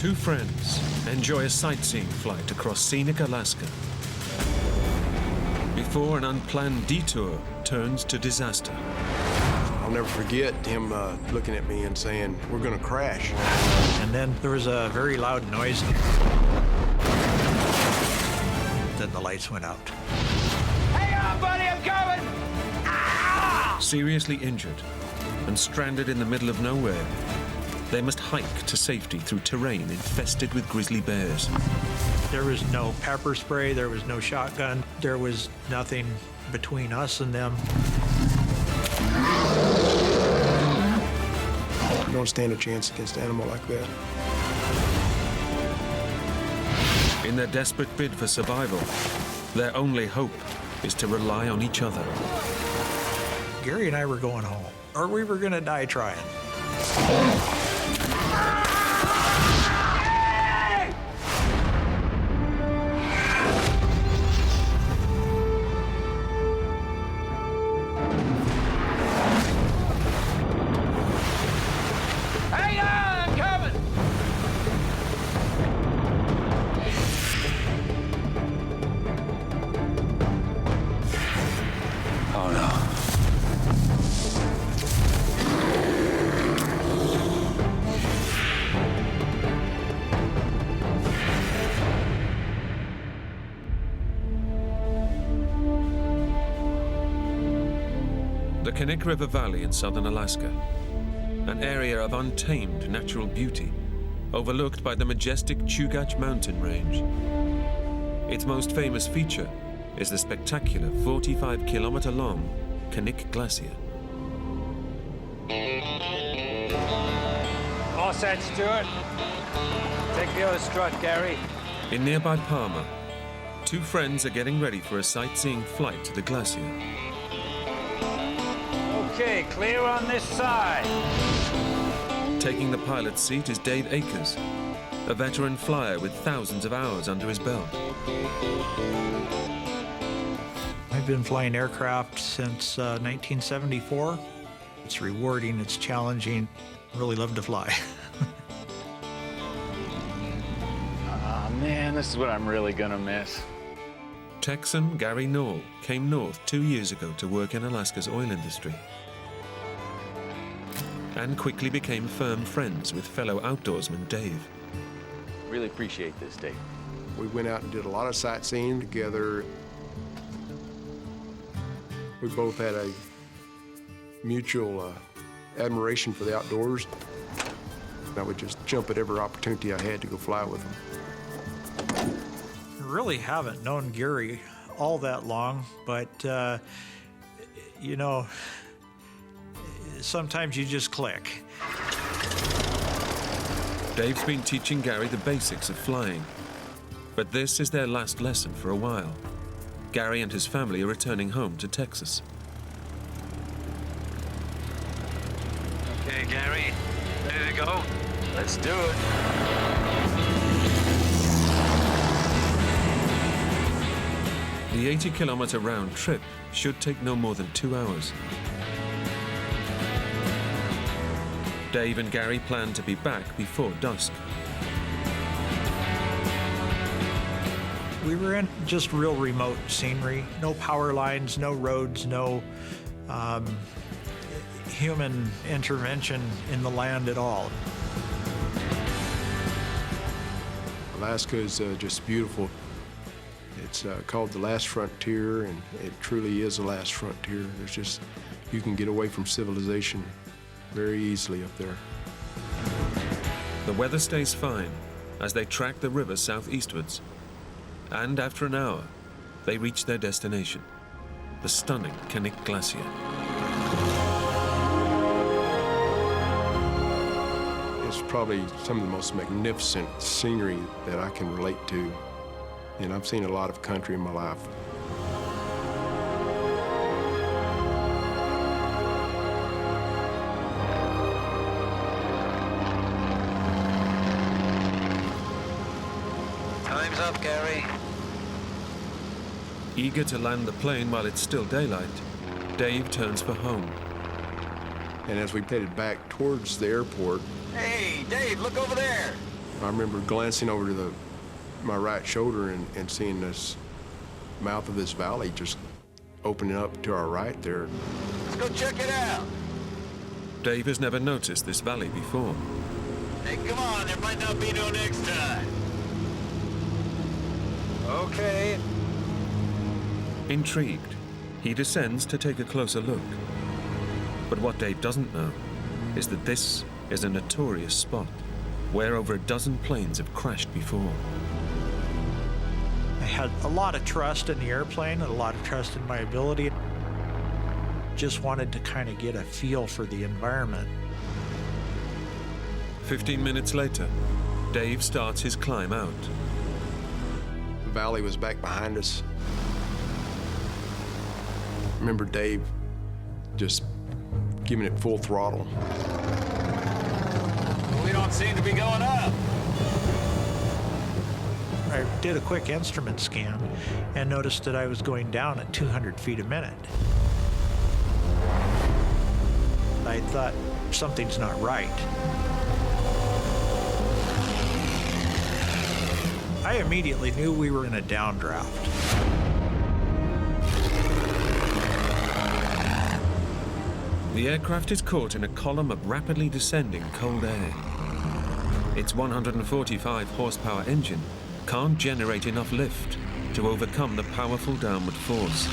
Two friends enjoy a sightseeing flight across scenic Alaska before an unplanned detour turns to disaster. I'll never forget him looking at me and saying, "We're gonna crash." And then there was a very loud noise. Then the lights went out. Hang on, buddy, I'm coming! Ah! Seriously injured and stranded in the middle of nowhere, they must hike to safety through terrain infested with grizzly bears. There was no pepper spray, there was no shotgun, there was nothing between us and them. You don't stand a chance against an animal like that. In their desperate bid for survival, their only hope is to rely on each other. Gary and I were going home, or we were gonna die trying. Hang on, I'm coming! Oh no. The Knik River Valley in southern Alaska, an area of untamed natural beauty, overlooked by the majestic Chugach mountain range. Its most famous feature is the spectacular 45-kilometer-long Knik Glacier. All set, Stuart. Take the other strut, Gary. In nearby Palmer, two friends are getting ready for a sightseeing flight to the glacier. Okay, clear on this side. Taking the pilot's seat is Dave Akers, a veteran flyer with thousands of hours under his belt. I've been flying aircraft since 1974. It's rewarding, it's challenging, really love to fly. Oh man, this is what I'm really gonna miss. Texan Gary Null came north 2 years ago to work in Alaska's oil industry and quickly became firm friends with fellow outdoorsman Dave. Really appreciate this, Dave. We went out and did a lot of sightseeing together. We both had a mutual admiration for the outdoors. I would just jump at every opportunity I had to go fly with him. I really haven't known Gary all that long, but you know, sometimes you just click. Dave's been teaching Gary the basics of flying, but this is their last lesson for a while. Gary and his family are returning home to Texas. Okay, Gary, ready to go? Let's do it. The 80-kilometer round trip should take no more than 2 hours. Dave and Gary plan to be back before dusk. We were in just real remote scenery, no power lines, no roads, no human intervention in the land at all. Alaska is just beautiful. It's called the last frontier, and it truly is the last frontier. There's just, you can get away from civilization very easily up there. The weather stays fine as they track the river southeastwards. And after an hour, they reach their destination, the stunning Knik Glacier. It's probably some of the most magnificent scenery that I can relate to. And I've seen a lot of country in my life. Time's up, Gary. Eager to land the plane while it's still daylight, Dave turns for home. And as we headed back towards the airport, Hey, Dave, look over there. I remember glancing over to my right shoulder and seeing this mouth of this valley just opening up to our right there. Let's go check it out. Dave has never noticed this valley before. Hey, come on, there might not be no next time. Okay. Intrigued, he descends to take a closer look. But what Dave doesn't know is that this is a notorious spot where over a dozen planes have crashed before. I had a lot of trust in the airplane and a lot of trust in my ability. Just wanted to kind of get a feel for the environment. 15 minutes later, Dave starts his climb out. The valley was back behind us. I remember Dave just giving it full throttle. We don't seem to be going up. I did a quick instrument scan and noticed that I was going down at 200 feet a minute. I thought, something's not right. I immediately knew we were in a downdraft. The aircraft is caught in a column of rapidly descending cold air. Its 145 horsepower engine can't generate enough lift to overcome the powerful downward force.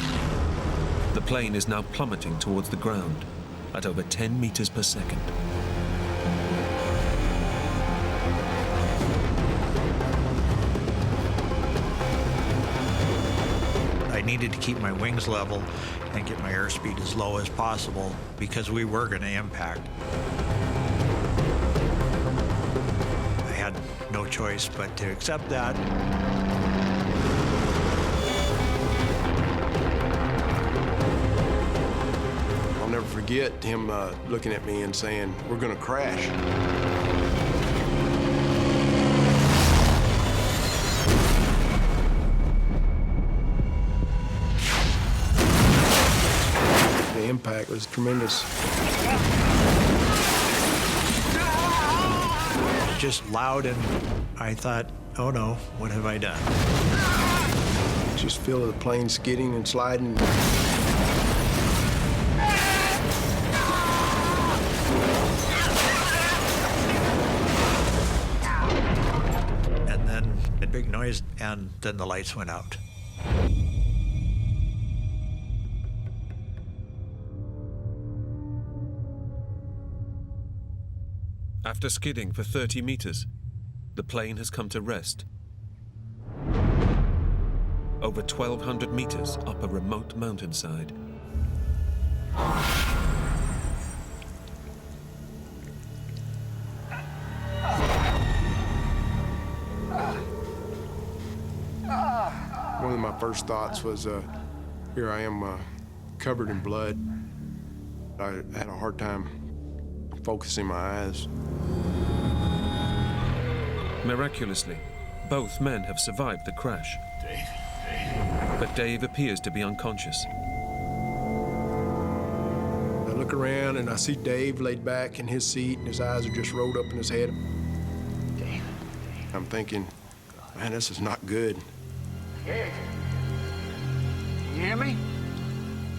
The plane is now plummeting towards the ground at over 10 meters per second. I needed to keep my wings level and get my airspeed as low as possible because we were going to impact. I had no choice but to accept that. I'll never forget him looking at me and saying, "We're gonna crash." The impact was tremendous. Just loud, and I thought, oh no, what have I done? Just feel the plane skidding and sliding. And then a big noise, and then the lights went out. After skidding for 30 meters, the plane has come to rest. Over 1,200 meters up a remote mountainside. One of my first thoughts was, here I am covered in blood. I had a hard time focusing my eyes. Miraculously, both men have survived the crash. But Dave appears to be unconscious. I look around and I see Dave laid back in his seat and his eyes are just rolled up in his head. Dave. I'm thinking, man, this is not good. Dave. You hear me?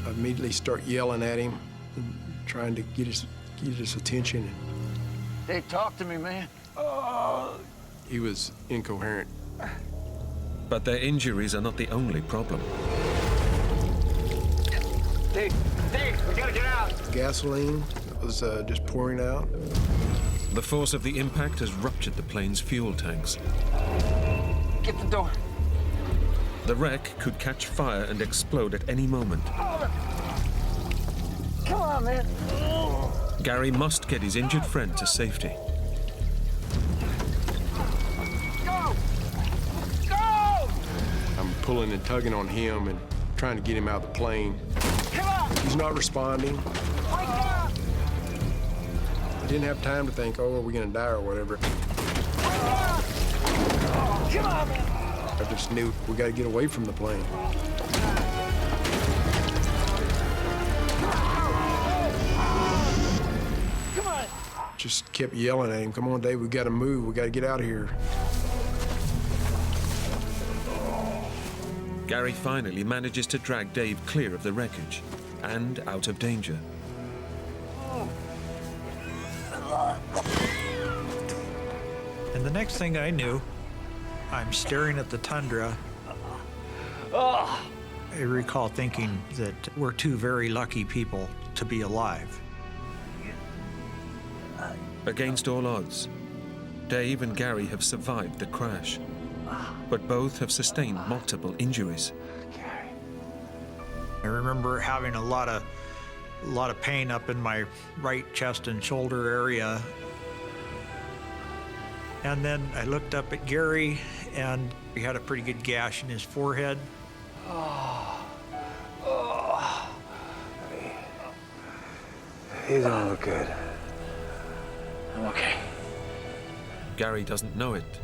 I immediately start yelling at him and trying to get his attention. Dave, talk to me, man. He was incoherent. But their injuries are not the only problem. Dave, we gotta get out. Gasoline was just pouring out. The force of the impact has ruptured the plane's fuel tanks. Get the door. The wreck could catch fire and explode at any moment. Come on, man. Gary must get his injured friend to safety. Go! Go! I'm pulling and tugging on him and trying to get him out of the plane. Come on! He's not responding. Wake up! I didn't have time to think, oh, are we gonna die or whatever. Come on, man. I just knew we gotta get away from the plane. just kept yelling at him, "Come on, Dave, we got to move. We got to get out of here." Gary finally manages to drag Dave clear of the wreckage and out of danger. And the next thing I knew, I'm staring at the tundra. I recall thinking that we're two very lucky people to be alive. Against all odds, Dave and Gary have survived the crash, but both have sustained multiple injuries. I remember having a lot of pain up in my right chest and shoulder area. And then I looked up at Gary, and he had a pretty good gash in his forehead. He don't look good. I'm okay. Gary doesn't know it,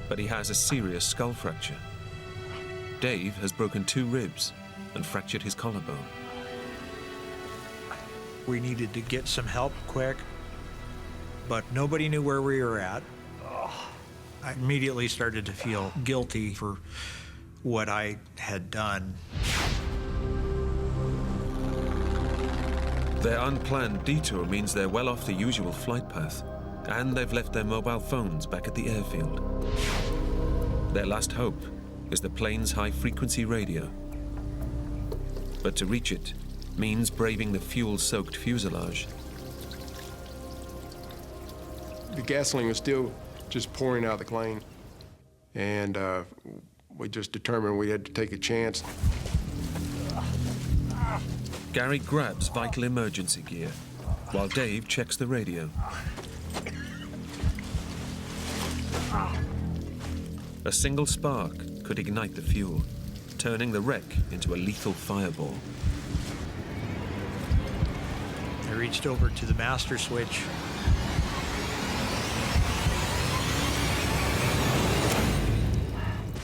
but he has a serious skull fracture. Dave has broken 2 ribs and fractured his collarbone. We needed to get some help quick, but nobody knew where we were at. I immediately started to feel guilty for what I had done. Their unplanned detour means they're well off the usual flight path, and they've left their mobile phones back at the airfield. Their last hope is the plane's high-frequency radio. But to reach it means braving the fuel-soaked fuselage. The gasoline was still just pouring out of the plane, and we just determined we had to take a chance. Gary grabs vital emergency gear, while Dave checks the radio. A single spark could ignite the fuel, turning the wreck into a lethal fireball. I reached over to the master switch.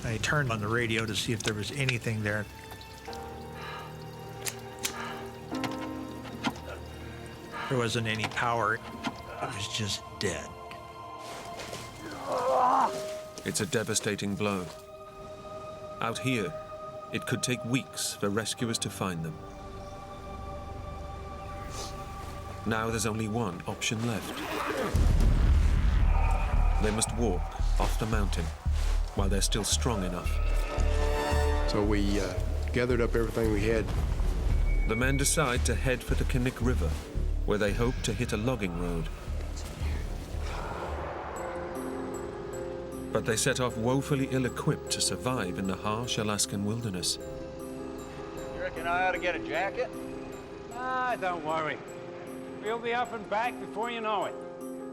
I turned on the radio to see if there was anything there. There wasn't any power. It was just dead. It's a devastating blow. Out here, it could take weeks for rescuers to find them. Now there's only one option left. They must walk off the mountain while they're still strong enough. So we gathered up everything we had. The men decide to head for the Knik River, where they hope to hit a logging road. But they set off woefully ill-equipped to survive in the harsh Alaskan wilderness. You reckon I ought to get a jacket? Ah, don't worry. We'll be up and back before you know it.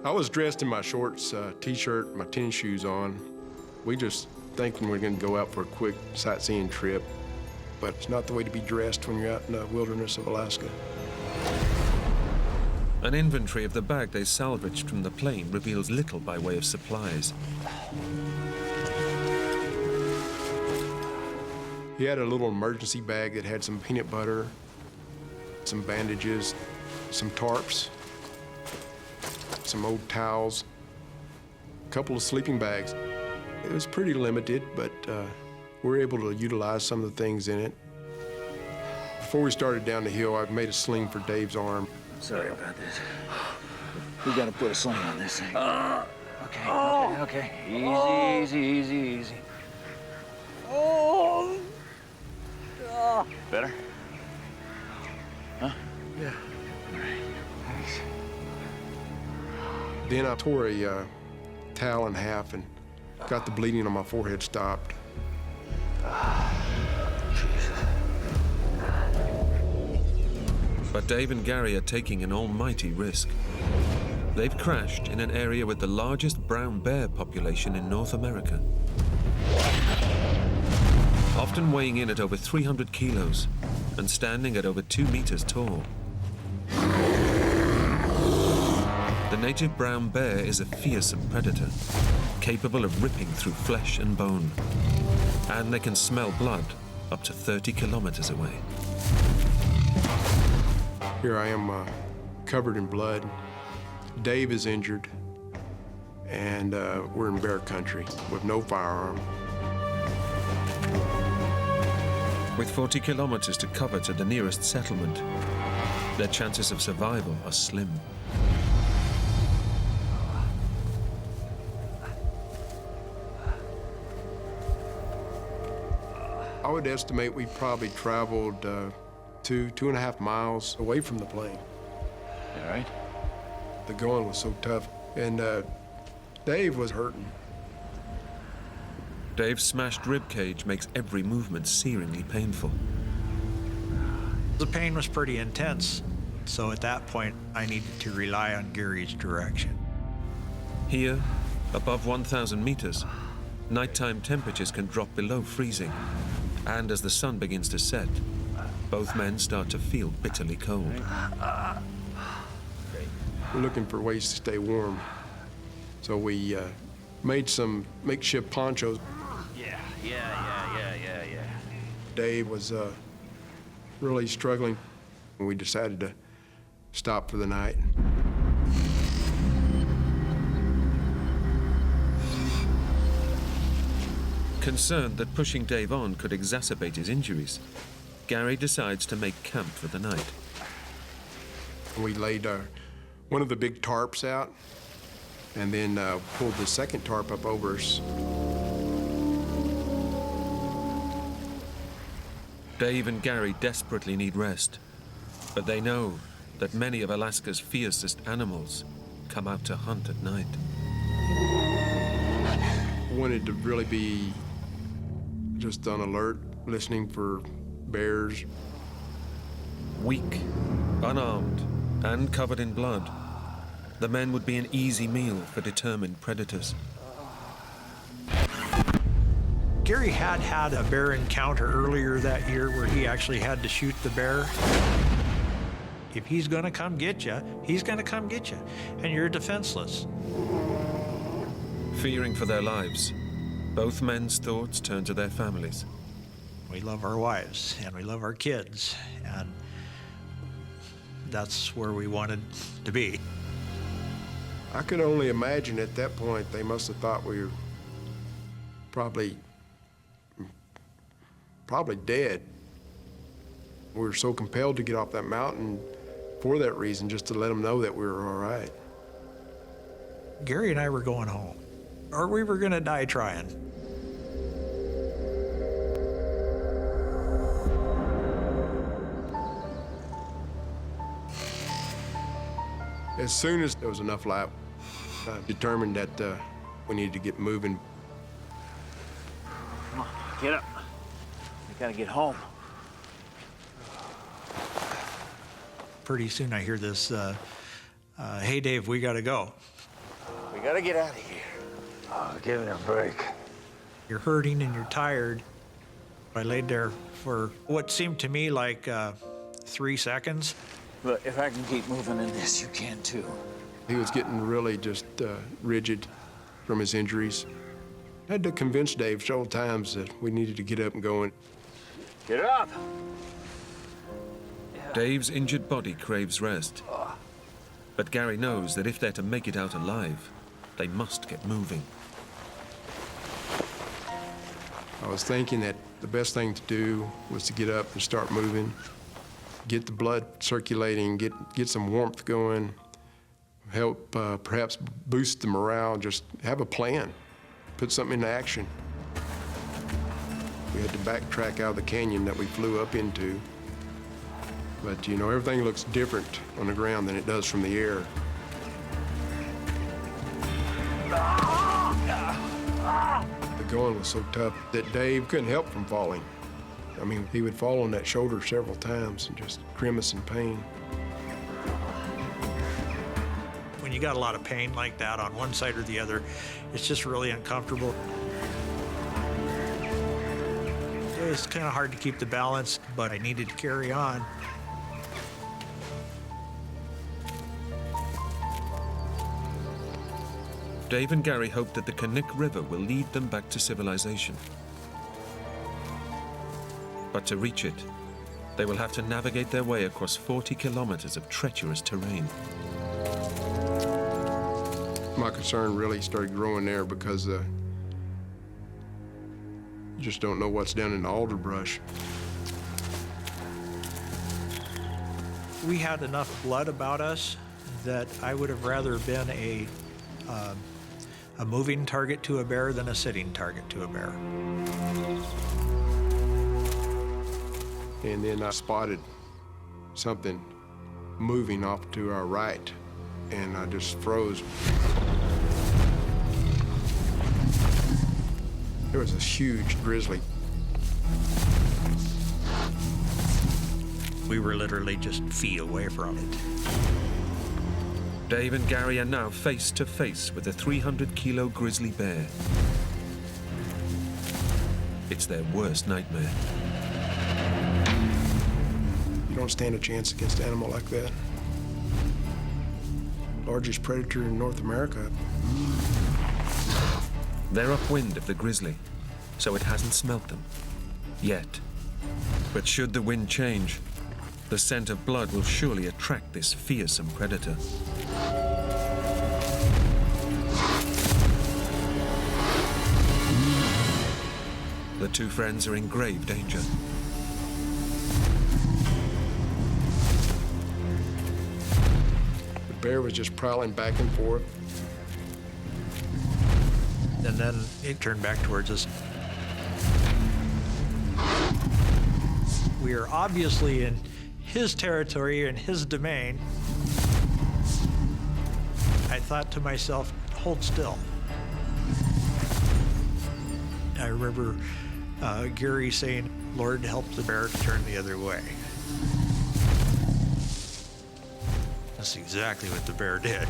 I was dressed in my shorts, t-shirt, my tennis shoes on. We just thinking we're going to go out for a quick sightseeing trip, but it's not the way to be dressed when you're out in the wilderness of Alaska. An inventory of the bag they salvaged from the plane reveals little by way of supplies. He had a little emergency bag that had some peanut butter, some bandages, some tarps, some old towels, a couple of sleeping bags. It was pretty limited, but we were able to utilize some of the things in it. Before we started down the hill, I made a sling for Dave's arm. Sorry about this. We gotta put a sling on this thing. Okay. Easy. Better? Huh? Yeah. All right. Thanks. Then I tore a towel in half and got the bleeding on my forehead stopped. But Dave and Gary are taking an almighty risk. They've crashed in an area with the largest brown bear population in North America. Often weighing in at over 300 kilos and standing at over 2 meters tall. The native brown bear is a fearsome predator, capable of ripping through flesh and bone. And they can smell blood up to 30 kilometers away. Here I am covered in blood, Dave is injured, and we're in bear country with no firearm. With 40 kilometers to cover to the nearest settlement, their chances of survival are slim. I would estimate we probably traveled 2.5 miles away from the plane. All right. The going was so tough, and Dave was hurting. Dave's smashed rib cage makes every movement searingly painful. The pain was pretty intense, so at that point, I needed to rely on Gary's direction. Here, above 1,000 meters, nighttime temperatures can drop below freezing. And as the sun begins to set, both men start to feel bitterly cold. We're looking for ways to stay warm. So we made some makeshift ponchos. Yeah. Dave was really struggling. We decided to stop for the night. Concerned that pushing Dave on could exacerbate his injuries, Gary decides to make camp for the night. We laid one of the big tarps out and then pulled the second tarp up over us. Dave and Gary desperately need rest, but they know that many of Alaska's fiercest animals come out to hunt at night. Wanted to really be just on alert, listening for bears. Weak, unarmed, and covered in blood, the men would be an easy meal for determined predators. Gary had a bear encounter earlier that year where he actually had to shoot the bear. If he's gonna come get you, he's gonna come get you, and you're defenseless. Fearing for their lives, both men's thoughts turn to their families. We love our wives and we love our kids, and that's where we wanted to be. I could only imagine at that point they must have thought we were probably dead. We were so compelled to get off that mountain for that reason, just to let them know that we were all right. Gary and I were going home, or we were gonna die trying. As soon as there was enough light, I determined that we needed to get moving. Come on, get up. We gotta get home. Pretty soon I hear this, hey Dave, we gotta go. We gotta get out of here. Oh, give it a break. You're hurting and you're tired. I laid there for what seemed to me like 3 seconds. Look, if I can keep moving in this, you can too. He was getting really just rigid from his injuries. I had to convince Dave several times that we needed to get up and go. Get up! Dave's injured body craves rest. But Gary knows that if they're to make it out alive, they must get moving. I was thinking that the best thing to do was to get up and start moving, get the blood circulating, get some warmth going, help perhaps boost the morale, just have a plan, put something into action. We had to backtrack out of the canyon that we flew up into. But, you know, everything looks different on the ground than it does from the air. The going was so tough that Dave couldn't help from falling. I mean, he would fall on that shoulder several times and just grimace in pain. When you got a lot of pain like that on one side or the other, it's just really uncomfortable. It's kind of hard to keep the balance, but I needed to carry on. Dave and Gary hope that the Knik River will lead them back to civilization. But to reach it, they will have to navigate their way across 40 kilometers of treacherous terrain. My concern really started growing there because you just don't know what's down in the alder brush. We had enough blood about us that I would have rather been a moving target to a bear than a sitting target to a bear. And then I spotted something moving off to our right, and I just froze. There was this huge grizzly. We were literally just feet away from it. Dave and Gary are now face to face with a 300-kilo grizzly bear. It's their worst nightmare. You don't stand a chance against an animal like that. Largest predator in North America. They're upwind of the grizzly, so it hasn't smelt them. Yet. But should the wind change, the scent of blood will surely attract this fearsome predator. The two friends are in grave danger. The bear was just prowling back and forth. And then it turned back towards us. We are obviously in his territory and his domain. I thought to myself, hold still. I remember Gary saying, Lord, help the bear turn the other way. That's exactly what the bear did.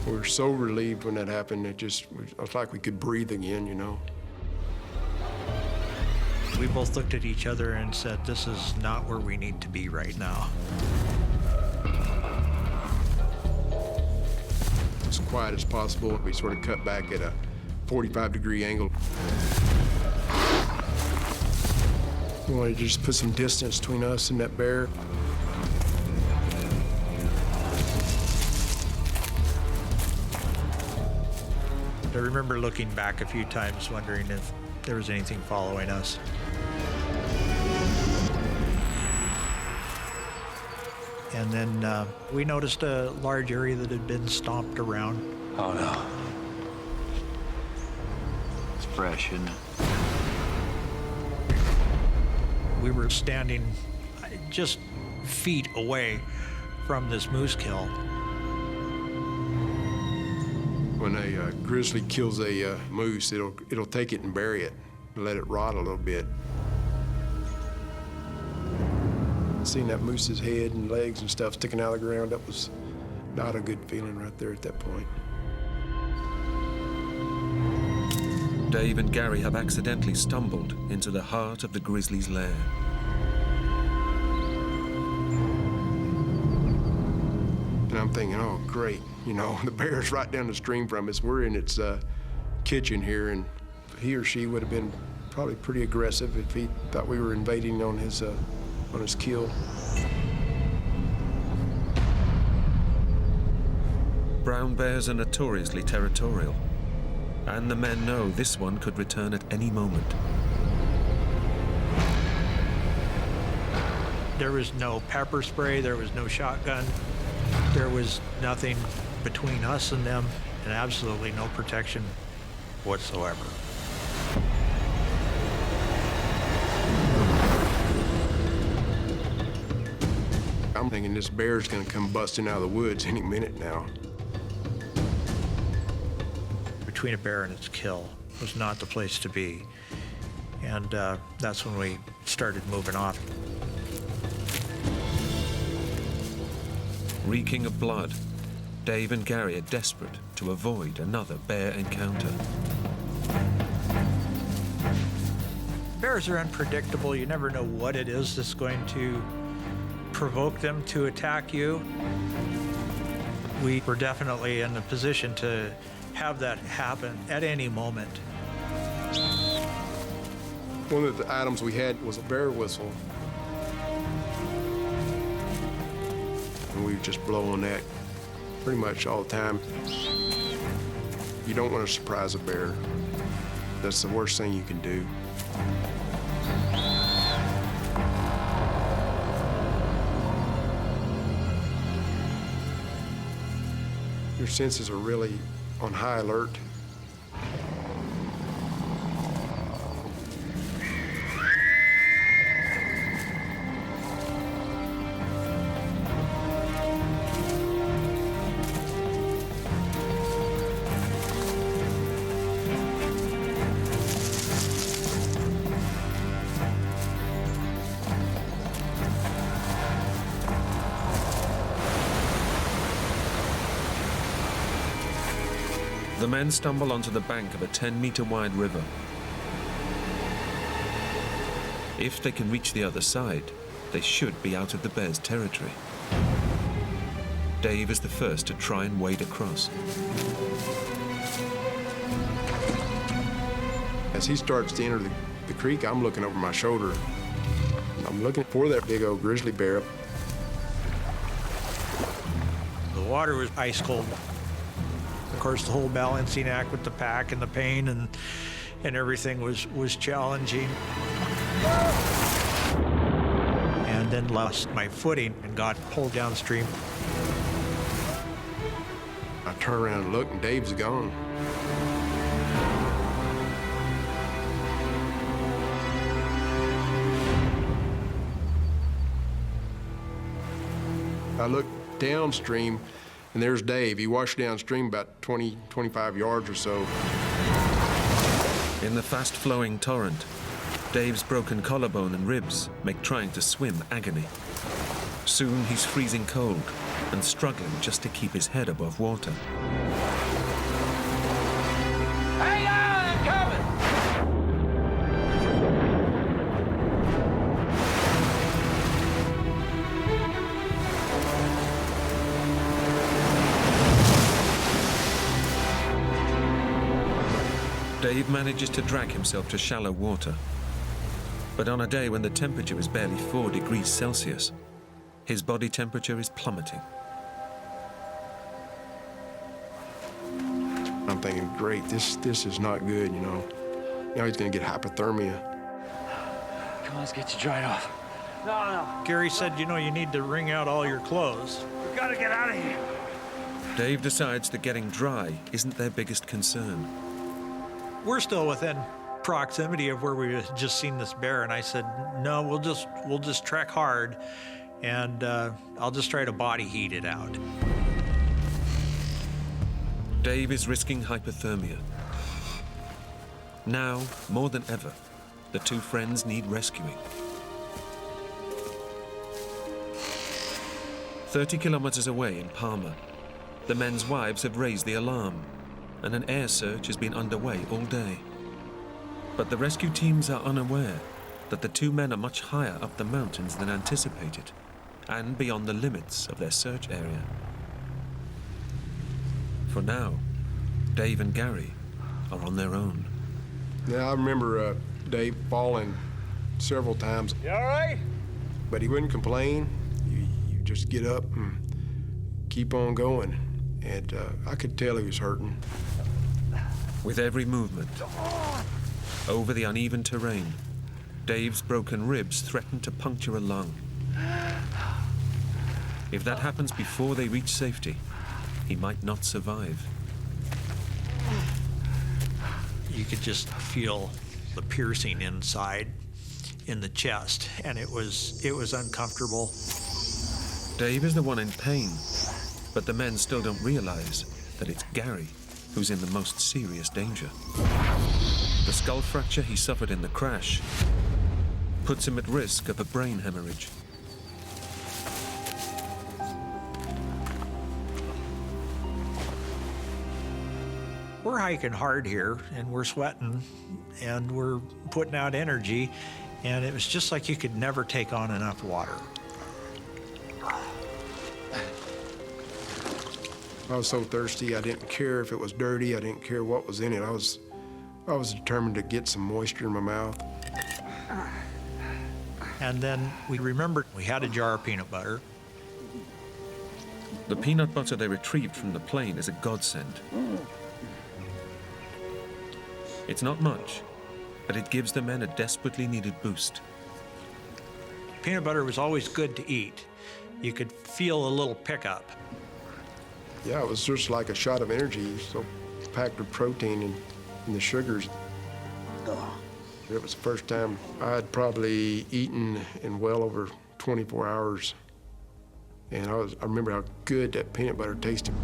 We were so relieved when that happened. It was like we could breathe again, you know. We both looked at each other and said, this is not where we need to be right now. As quiet as possible. We sort of cut back at a 45-degree angle. We wanted to just put some distance between us and that bear. I remember looking back a few times, wondering if there was anything following us. And then we noticed a large area that had been stomped around. Oh, no. It's fresh, isn't it? We were standing just feet away from this moose kill. When a grizzly kills a moose, it'll take it and bury it, and let it rot a little bit. Seeing that moose's head and legs and stuff sticking out of the ground, that was not a good feeling right there at that point. Dave and Gary have accidentally stumbled into the heart of the grizzly's lair. And I'm thinking, oh, great, you know, the bear's right down the stream from us. We're in its kitchen here, and he or she would have been probably pretty aggressive if he thought we were invading on his kill. Brown bears are notoriously territorial, and the men know this one could return at any moment. There was no pepper spray, there was no shotgun, there was nothing between us and them, and absolutely no protection whatsoever. I'm thinking this bear's gonna come busting out of the woods any minute now. Between a bear and its kill was not the place to be. And that's when we started moving off. Reeking of blood, Dave and Gary are desperate to avoid another bear encounter. Bears are unpredictable. You never know what it is that's going to provoke them to attack you. We were definitely in a position to have that happen at any moment. One of the items we had was a bear whistle. and we just blow on that pretty much all the time. You don't want to surprise a bear. That's the worst thing you can do. Your senses are really on high alert. The men stumble onto the bank of a 10-meter wide river. If they can reach the other side, they should be out of the bear's territory. Dave is the first to try and wade across. As he starts to enter the creek, I'm looking over my shoulder. I'm looking for that big old grizzly bear. The water was ice cold. Of course, the whole balancing act with the pack and the pain and everything was challenging. And then lost my footing and got pulled downstream. I turn around and look, and Dave's gone. I look downstream, and there's Dave. He washed downstream about 20, 25 yards or so. In the fast-flowing torrent, Dave's broken collarbone and ribs make trying to swim agony. Soon he's freezing cold and struggling just to keep his head above water. Hang on, I'm coming! Dave manages to drag himself to shallow water. But on a day when the temperature is barely 4 degrees Celsius, his body temperature is plummeting. I'm thinking, great, this is not good, you know. Now he's gonna get hypothermia. Come on, let's get you dried off. No. Gary said, you know, you need to wring out all your clothes. We gotta get out of here. Dave decides that getting dry isn't their biggest concern. We're still within proximity of where we had just seen this bear, and I said, no, we'll just trek hard, and I'll just try to body heat it out. Dave is risking hypothermia. Now, more than ever, the two friends need rescuing. 30 kilometers away in Palmer, the men's wives have raised the alarm, and an air search has been underway all day. But the rescue teams are unaware that the two men are much higher up the mountains than anticipated, and beyond the limits of their search area. For now, Dave and Gary are on their own. Now, I remember Dave falling several times, You all right? but he wouldn't complain. You just get up and keep on going. And I could tell he was hurting. With every movement, over the uneven terrain, Dave's broken ribs threaten to puncture a lung. If that happens before they reach safety, he might not survive. You could just feel the piercing inside in the chest, and it was uncomfortable. Dave is the one in pain, but the men still don't realize that it's Gary who's in the most serious danger. The skull fracture he suffered in the crash puts him at risk of a brain hemorrhage. We're hiking hard here, and we're sweating, and we're putting out energy, and it was just like you could never take on enough water. I was so thirsty, I didn't care if it was dirty, I didn't care what was in it. I was determined to get some moisture in my mouth. And then we remembered we had a jar of peanut butter, The peanut butter they retrieved from the plane is a godsend. It's not much, but it gives the men a desperately needed boost. Peanut butter was always good to eat. You could feel a little pickup. Yeah, it was just like a shot of energy, so packed with protein and the sugars. It was the first time I'd probably eaten in well over 24 hours. And I remember how good that peanut butter tasted.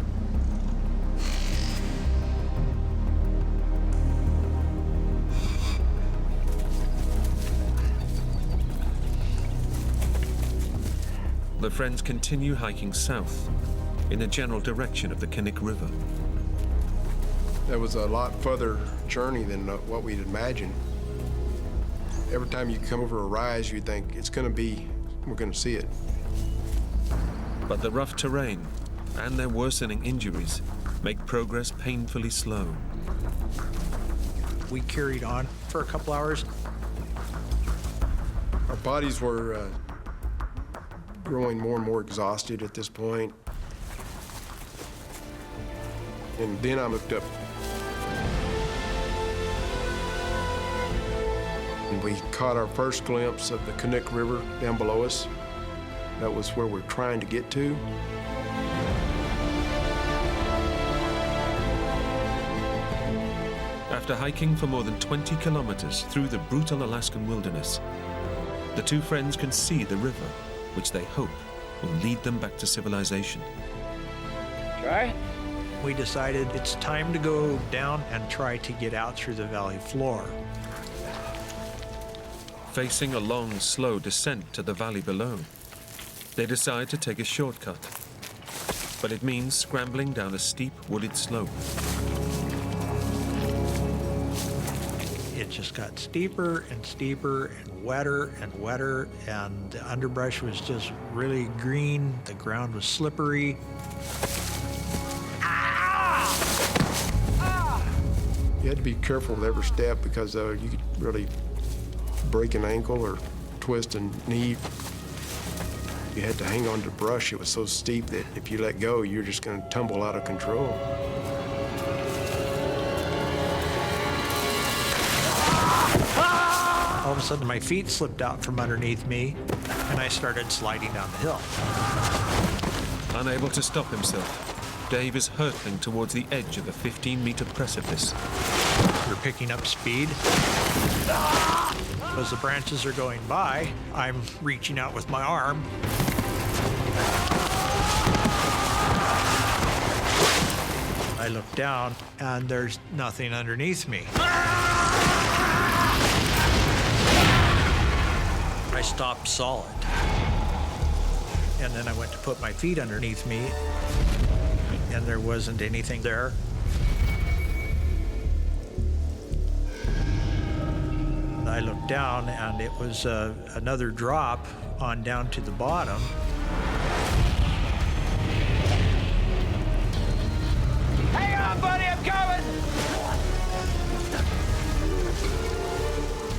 The friends continue hiking south in the general direction of the Knik River. That was a lot further journey than what we'd imagined. Every time you come over a rise, you think we're gonna see it. But the rough terrain and their worsening injuries make progress painfully slow. We carried on for a couple hours. Our bodies were growing more and more exhausted at this point. And then I looked up. And we caught our first glimpse of the Knik River down below us. That was where we're trying to get to. After hiking for more than 20 kilometers through the brutal Alaskan wilderness, the two friends can see the river, which they hope will lead them back to civilization. Try? We decided it's time to go down and try to get out through the valley floor. Facing a long, slow descent to the valley below, they decide to take a shortcut. But it means scrambling down a steep, wooded slope. It just got steeper and steeper and wetter, and the underbrush was just really green. The ground was slippery. You had to be careful with every step because you could really break an ankle or twist a knee. You had to hang on to brush. It was so steep that if you let go, you're just going to tumble out of control. All of a sudden, my feet slipped out from underneath me, and I started sliding down the hill. Unable to stop himself, Dave is hurtling towards the edge of a 15-meter precipice. We're picking up speed. As the branches are going by, I'm reaching out with my arm. I look down, and there's nothing underneath me. I stopped solid. And then I went to put my feet underneath me, and there wasn't anything there. I looked down, and it was another drop on down to the bottom. Hang on, buddy, I'm coming!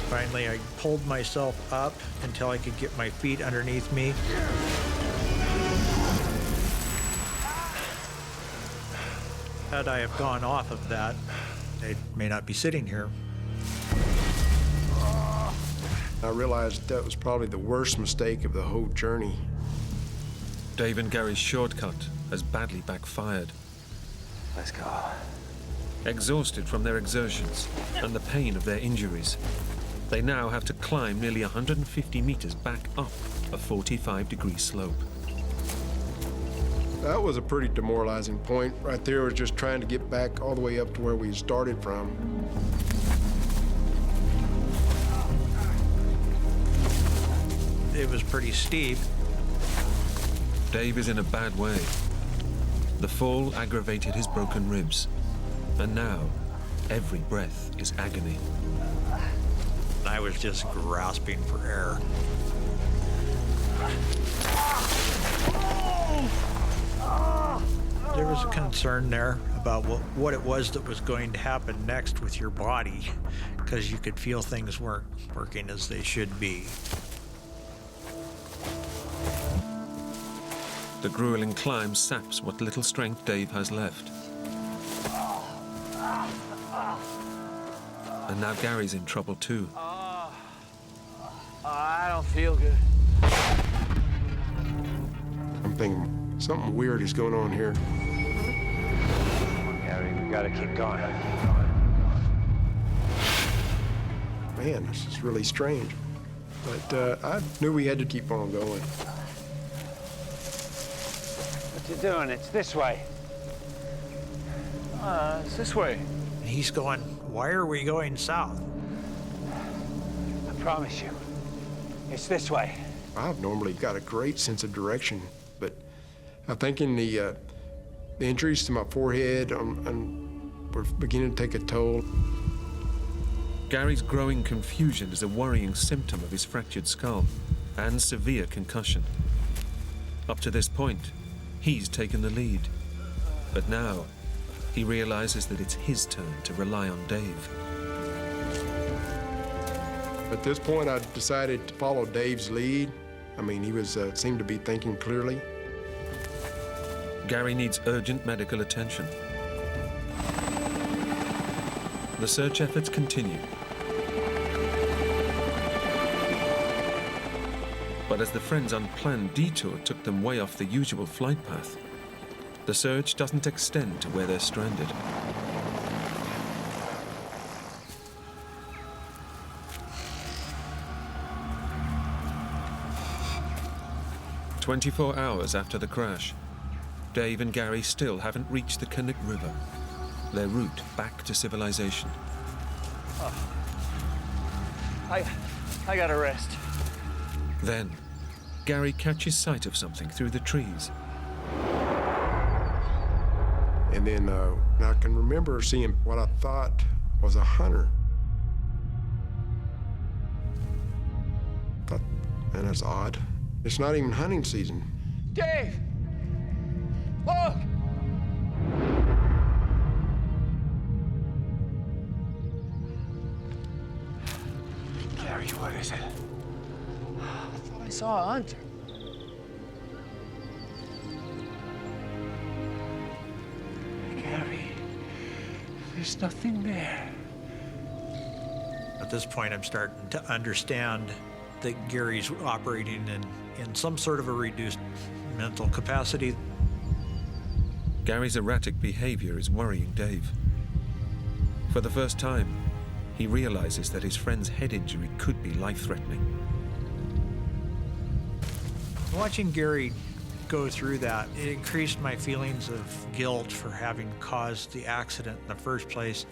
Finally, I pulled myself up until I could get my feet underneath me. Had I have gone off of that, I may not be sitting here. I realized that was probably the worst mistake of the whole journey. Dave and Gary's shortcut has badly backfired. Let's go. Exhausted from their exertions and the pain of their injuries, they now have to climb nearly 150 meters back up a 45-degree slope. That was a pretty demoralizing point. Right there was just trying to get back all the way up to where we started from. It was pretty steep. Dave is in a bad way. The fall aggravated his broken ribs, and now every breath is agony. I was just grasping for air. There was a concern there about what it was that was going to happen next with your body, because you could feel things weren't working as they should be. The grueling climb saps what little strength Dave has left. And now Gary's in trouble too. I don't feel good. I'm thinking something weird is going on here. Come on, Gary, we gotta keep going. Man, this is really strange. But I knew we had to keep on going. What you doing? It's this way. It's this way. And he's going, why are we going south? I promise you, it's this way. I've normally got a great sense of direction, but I'm thinking the injuries to my forehead were beginning to take a toll. Gary's growing confusion is a worrying symptom of his fractured skull and severe concussion. Up to this point, he's taken the lead. But now, he realizes that it's his turn to rely on Dave. At this point, I decided to follow Dave's lead. I mean, he seemed to be thinking clearly. Gary needs urgent medical attention. The search efforts continue. But as the friends' unplanned detour took them way off the usual flight path, the search doesn't extend to where they're stranded. "24 hours after the crash, Dave and Gary still haven't reached the Knik River, their route back to civilization. I gotta rest. Then, Gary catches sight of something through the trees. And then I can remember seeing what I thought was a hunter. Thought, man, that's odd. It's not even hunting season. Dave! Look! Gary, what is it? I thought I saw a hunter. Gary, there's nothing there. At this point, I'm starting to understand that Gary's operating in some sort of a reduced mental capacity. Gary's erratic behavior is worrying Dave. For the first time, he realizes that his friend's head injury could be life-threatening. Watching Gary go through that, it increased my feelings of guilt for having caused the accident in the first place.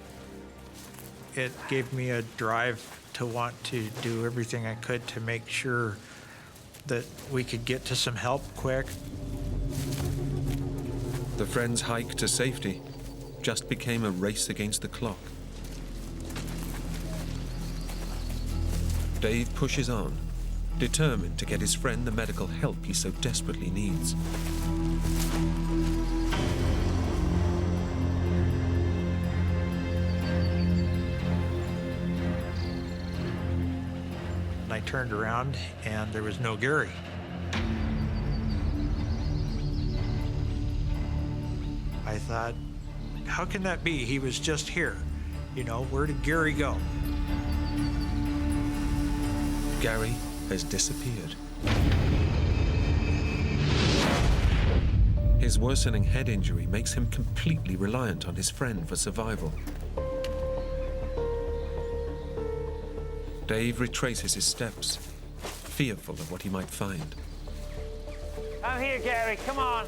It gave me a drive to want to do everything I could to make sure that we could get to some help quick. The friends' hike to safety just became a race against the clock. Dave pushes on, determined to get his friend the medical help he so desperately needs. I turned around and there was no Gary. I thought, how can that be? He was just here. You know, where did Gary go? Gary has disappeared. His worsening head injury makes him completely reliant on his friend for survival. Dave retraces his steps, fearful of what he might find. I'm here, Gary, come on.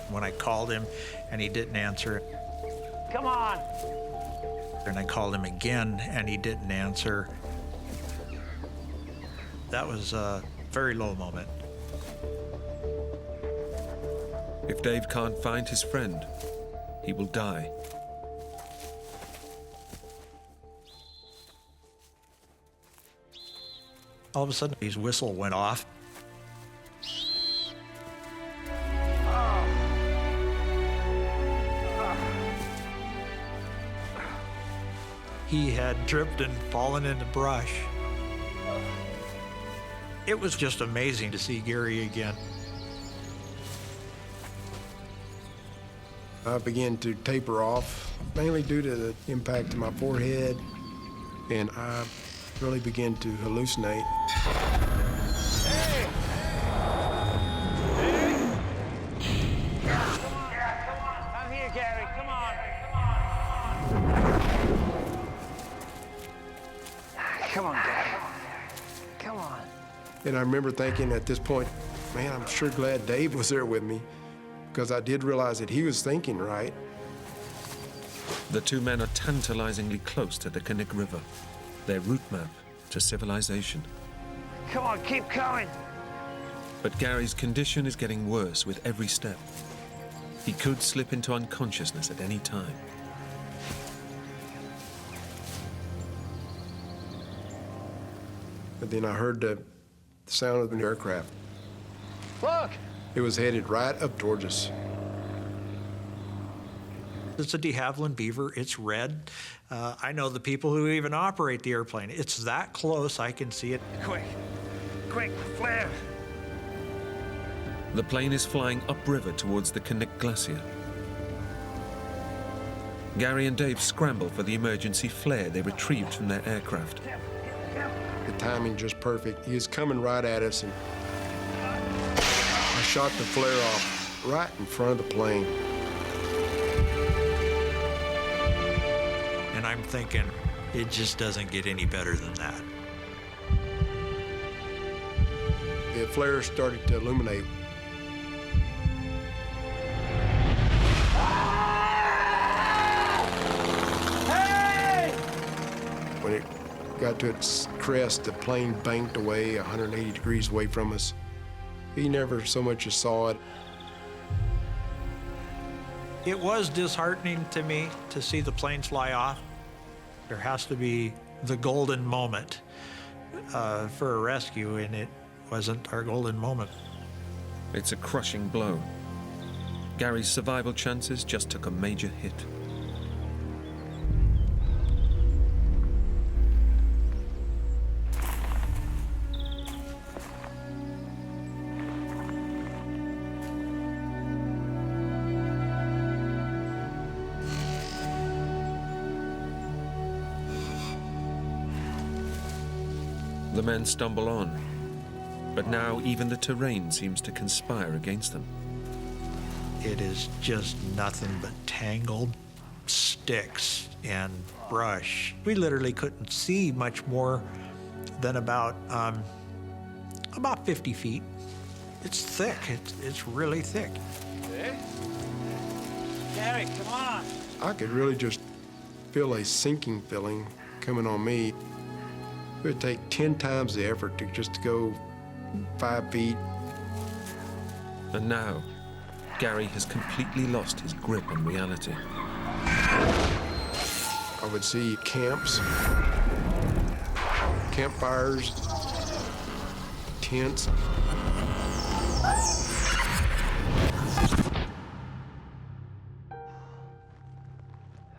When I called him and he didn't answer, Come on. and I called him again and he didn't answer, that was a very low moment. If Dave can't find his friend, he will die. All of a sudden, his whistle went off. He had tripped and fallen in the brush. It was just amazing to see Gary again. I began to taper off, mainly due to the impact to my forehead, and I really began to hallucinate. Hey! Hey! Come on. I'm here, Gary. Come on. Come on, Gary. Come on. And I remember thinking at this point, man, I'm sure glad Dave was there with me, because I did realize that he was thinking right. The two men are tantalizingly close to the Knik River, their route map to civilization. Come on, keep coming. But Gary's condition is getting worse with every step. He could slip into unconsciousness at any time. But then I heard the sound of an aircraft. Look! It was headed right up towards us. It's a de Havilland Beaver. It's red. I know the people who even operate the airplane. It's that close, I can see it. Quick, quick, flare. The plane is flying upriver towards the Knik Glacier. Gary and Dave scramble for the emergency flare they retrieved from their aircraft. The timing just perfect. He was coming right at us, and I shot the flare off right in front of the plane. And I'm thinking, it just doesn't get any better than that. The flare started to illuminate. Hey! When it got to its crest, the plane banked away 180 degrees away from us. He never so much as saw it. It was disheartening to me to see the plane fly off. There has to be the golden moment for a rescue, and it wasn't our golden moment. It's a crushing blow. Gary's survival chances just took a major hit. The men stumble on, but now even the terrain seems to conspire against them. It is just nothing but tangled sticks and brush. We literally couldn't see much more than about 50 feet. It's thick. It's really thick. Hey? Gary, come on. I could really just feel a sinking feeling coming on me. It would take 10 times the effort to just go 5 feet. And now, Gary has completely lost his grip on reality. I would see camps, campfires, tents.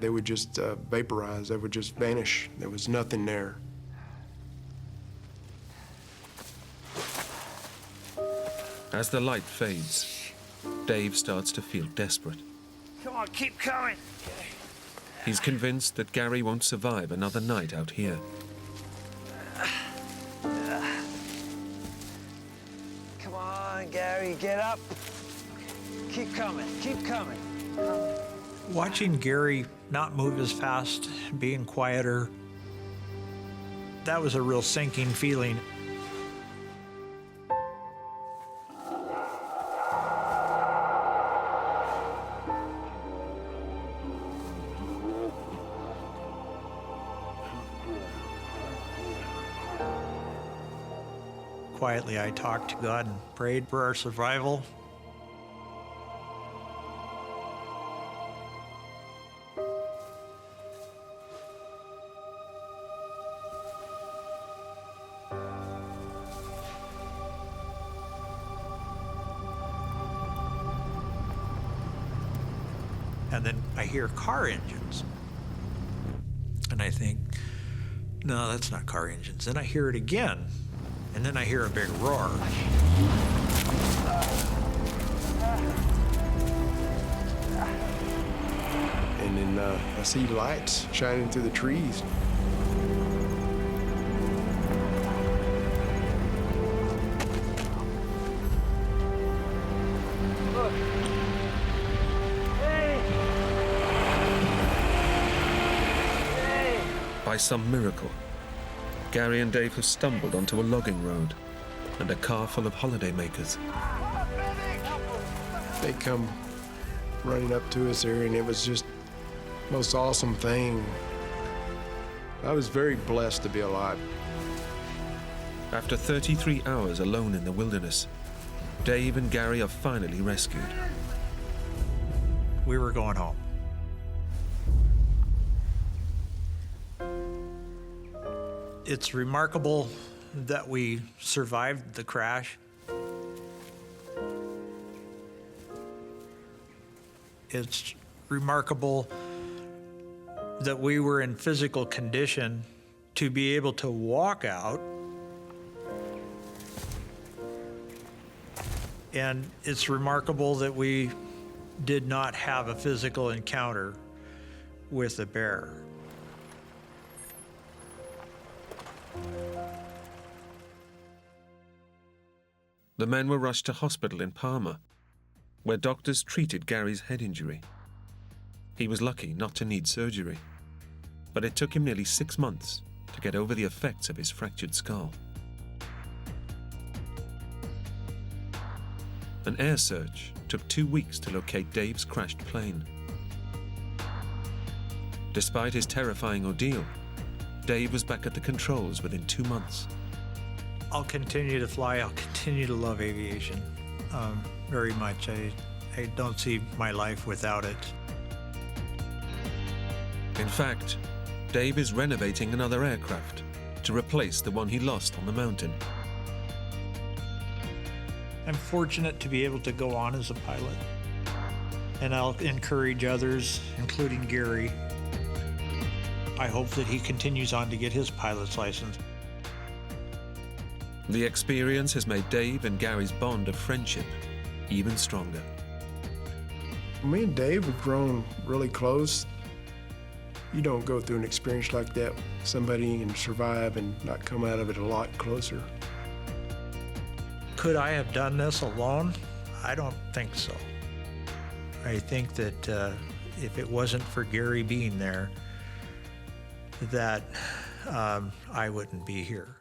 They would just vaporize. They would just vanish. There was nothing there. As the light fades, Dave starts to feel desperate. Come on, keep coming. He's convinced that Gary won't survive another night out here. Come on, Gary, get up. Keep coming, keep coming. Watching Gary not move as fast, being quieter, that was a real sinking feeling. Quietly, I talked to God and prayed for our survival. And then I hear car engines. And I think, no, that's not car engines. Then I hear it again. And then I hear a big roar. and then I see lights shining through the trees. By some miracle, Gary and Dave have stumbled onto a logging road and a car full of holidaymakers. They come running up to us there, and it was just the most awesome thing. I was very blessed to be alive. After 33 hours alone in the wilderness, Dave and Gary are finally rescued. We were going home. It's remarkable that we survived the crash. It's remarkable that we were in physical condition to be able to walk out. And it's remarkable that we did not have a physical encounter with a bear. The men were rushed to hospital in Palmer, where doctors treated Gary's head injury. He was lucky not to need surgery, but it took him nearly 6 months to get over the effects of his fractured skull. An air search took 2 weeks to locate Dave's crashed plane. Despite his terrifying ordeal, Dave was back at the controls within 2 months. I'll continue to fly. I'll continue to love aviation very much. I don't see my life without it. In fact, Dave is renovating another aircraft to replace the one he lost on the mountain. I'm fortunate to be able to go on as a pilot, and I'll encourage others, including Gary. I hope that he continues on to get his pilot's license. The experience has made Dave and Gary's bond of friendship even stronger. Me and Dave have grown really close. You don't go through an experience like that, somebody and survive and not come out of it a lot closer. Could I have done this alone? I don't think so. I think that if it wasn't for Gary being there, that I wouldn't be here.